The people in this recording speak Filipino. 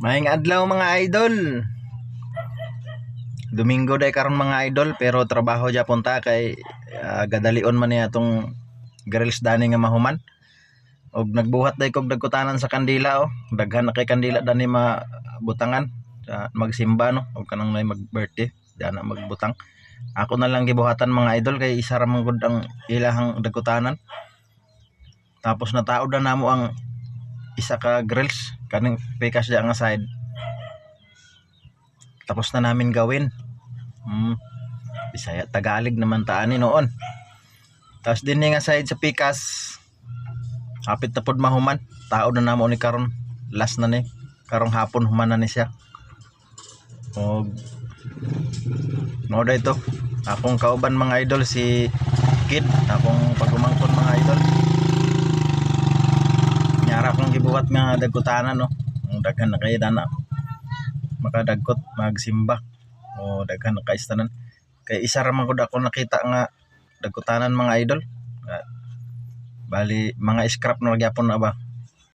Maayong adlaw mga idol. Domingo day karon mga idol, pero trabaho japon ta kay gadalion man niya atong grills dani nga mahuman. Og nagbuhat day kog dagkutanan sa kandila Daghan na kay kandila dani mabutangan magsimba no og kanang may mag-birthday dana magbutang. Ako na lang gibuhatan mga idol kay isa ra man gud ang ilahang dagkutanan. Tapos nataod na namo ang isa ka grills kaning pikas diya nga side. Tapos na namin gawin. Bisaya Tagalog naman taani noon. Tapos din nga side sa pikas. Hapit na pod mahuman. Tao na namo ni karon. Last na ni. Karong hapon human na ni siya. Og no dito. Akong kauban mga idol si Kid. Akong pagumangkon mga idol. Nyara akong gibuhat nga dagkutanan no. Ang daghan na kay dana makadagkot magsimba o daghan na kaistanan kay isa ra man gud ako nakita nga dagkutanan mga idol. Bali mga scrap na gyapon na ba